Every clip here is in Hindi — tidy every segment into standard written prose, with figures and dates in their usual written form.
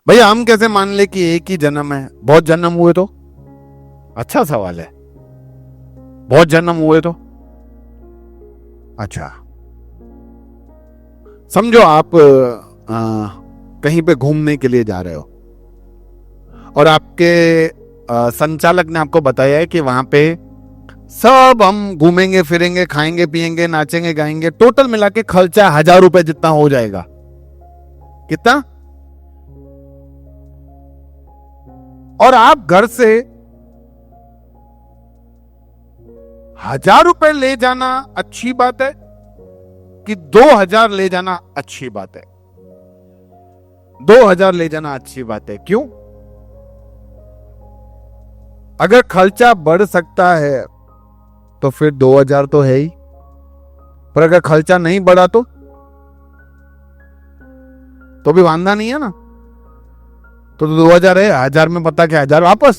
भैया हम कैसे मान ले कि एक ही जन्म है? बहुत जन्म हुए तो? अच्छा सवाल है। बहुत जन्म हुए तो? अच्छा, समझो आप कहीं पे घूमने के लिए जा रहे हो और आपके संचालक ने आपको बताया है कि वहां पे सब हम घूमेंगे फिरेंगे खाएंगे पिएंगे नाचेंगे गाएंगे, टोटल मिला के खर्चा 1000 रुपए जितना हो जाएगा। कितना? और आप घर से 1000 रुपए ले जाना अच्छी बात है कि 2000 ले जाना अच्छी बात है? 2000 ले जाना अच्छी बात है। क्यों? अगर खर्चा बढ़ सकता है तो फिर 2000 तो है ही, पर अगर खर्चा नहीं बढ़ा तो भी वांदा नहीं है ना। तो 2000 है, 1000 में पता क्या 1000 वापस।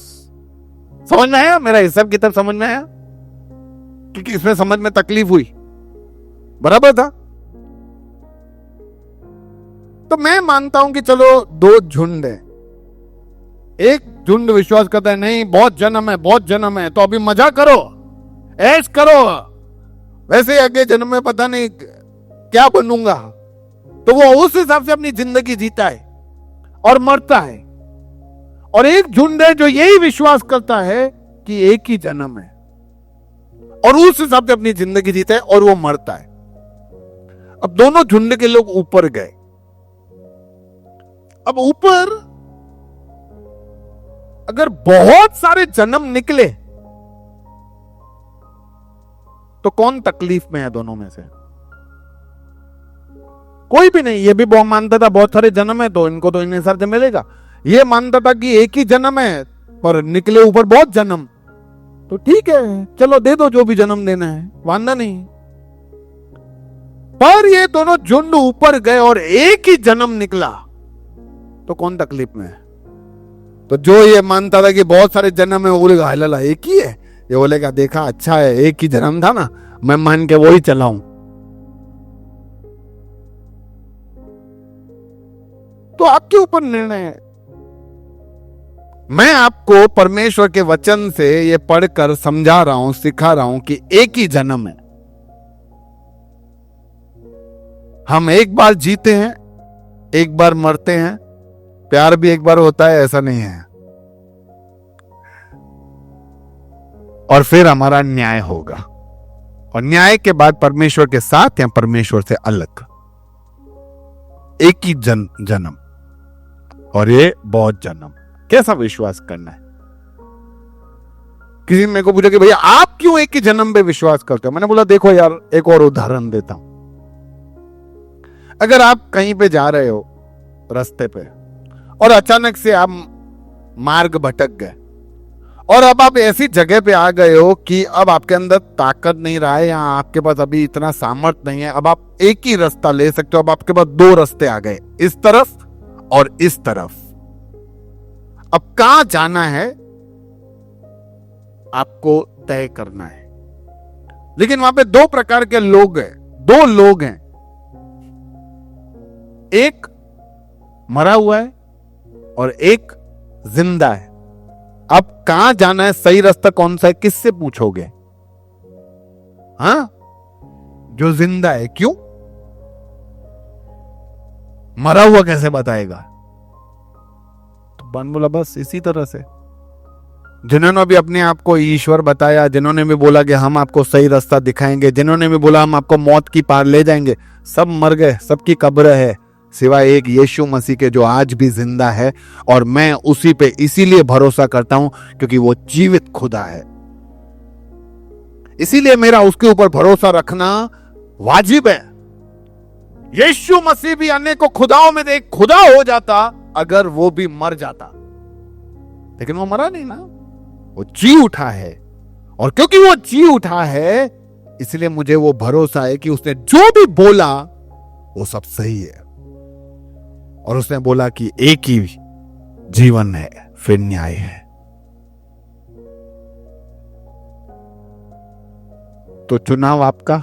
समझ में आया? मेरा हिसाब किताब समझ में आया? क्योंकि इसमें समझ में तकलीफ हुई, बराबर था। तो मैं मानता हूं कि चलो दो झुंड है। एक झुंड विश्वास करता है नहीं बहुत जन्म है, बहुत जन्म है, तो अभी मजा करो, ऐश करो, वैसे अगले जन्म में पता नहीं क्या बनूंगा। तो वो उस हिसाब से अपनी जिंदगी जीता है और मरता है। और एक झुंड है जो यही विश्वास करता है कि एक ही जन्म है और उस हिसाब से अपनी जिंदगी जीता है और वो मरता है। अब दोनों झुंड के लोग ऊपर गए। अब ऊपर अगर बहुत सारे जन्म निकले तो कौन तकलीफ में है दोनों में से? कोई भी नहीं। ये भी बहुत मानता था बहुत सारे जन्म है तो इनको तो इन से मिलेगा। ये मानता था कि एक ही जन्म है पर निकले ऊपर बहुत जन्म, तो ठीक है चलो दे दो जो भी जन्म देना है, वांदा नहीं। पर ये दोनों झुंड ऊपर गए और एक ही जन्म निकला तो कौन तकलीफ में है? तो जो ये मानता था कि बहुत सारे जन्म है वो बोलेगा हाय एक ही है, ये बोलेगा देखा अच्छा है एक ही जन्म था ना, मैं मान के वही चलाऊं। तो आपके ऊपर निर्णय है। मैं आपको परमेश्वर के वचन से ये पढ़कर समझा रहा हूं, सिखा रहा हूं कि एक ही जन्म है। हम एक बार जीते हैं, एक बार मरते हैं, प्यार भी एक बार होता है, ऐसा नहीं है। और फिर हमारा न्याय होगा और न्याय के बाद परमेश्वर के साथ या परमेश्वर से अलग। एक ही जन्म और ये बहुत जन्म। कैसा विश्वास करना है? किसी ने मेरे को पूछा कि भैया आप क्यों एक ही जन्म पे विश्वास करते हो? मैंने बोला देखो यार एक और उदाहरण देता हूं। अगर आप कहीं पे जा रहे हो रास्ते पे और अचानक से आप मार्ग भटक गए और अब आप ऐसी जगह पे आ गए हो कि अब आपके अंदर ताकत नहीं रहा है या आपके पास अभी इतना सामर्थ्य नहीं है, अब आप एक ही रास्ता ले सकते हो। अब आपके पास दो रास्ते आ गए, इस तरफ और इस तरफ। अब कहां जाना है आपको तय करना है। लेकिन वहां पे दो प्रकार के लोग हैं, दो लोग हैं, एक मरा हुआ है और एक जिंदा है। अब कहां जाना है, सही रास्ता कौन सा है, किससे पूछोगे? हाँ, जो जिंदा है। क्यों? मरा हुआ कैसे बताएगा? तो बन बोला बस इसी तरह से जिन्होंने भी अपने आप को ईश्वर बताया, जिन्होंने भी बोला कि हम आपको सही रास्ता दिखाएंगे, जिन्होंने भी बोला हम आपको मौत की पार ले जाएंगे, सब मर गए, सबकी कब्र है सिवाय एक यीशु मसीह के जो आज भी जिंदा है। और मैं उसी पे इसीलिए भरोसा करता हूं क्योंकि वो जीवित खुदा है। इसीलिए मेरा उसके ऊपर भरोसा रखना वाजिब है। यीशु मसीह भी अनेकों खुदाओं में एक खुदा हो जाता अगर वो भी मर जाता, लेकिन वो मरा नहीं ना, वो जी उठा है। और क्योंकि वो जी उठा है इसलिए मुझे वो भरोसा है कि उसने जो भी बोला वो सब सही है। और उसने बोला कि एक ही जीवन है, फिर न्याय है। तो चुनाव आपका,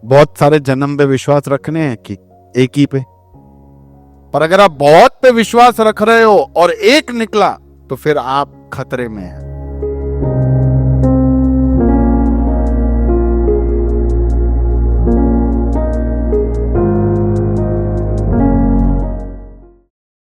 बहुत सारे जन्म पे विश्वास रखने हैं कि एक ही पे? पर अगर आप बहुत पे विश्वास रख रहे हो और एक निकला तो फिर आप खतरे में हैं।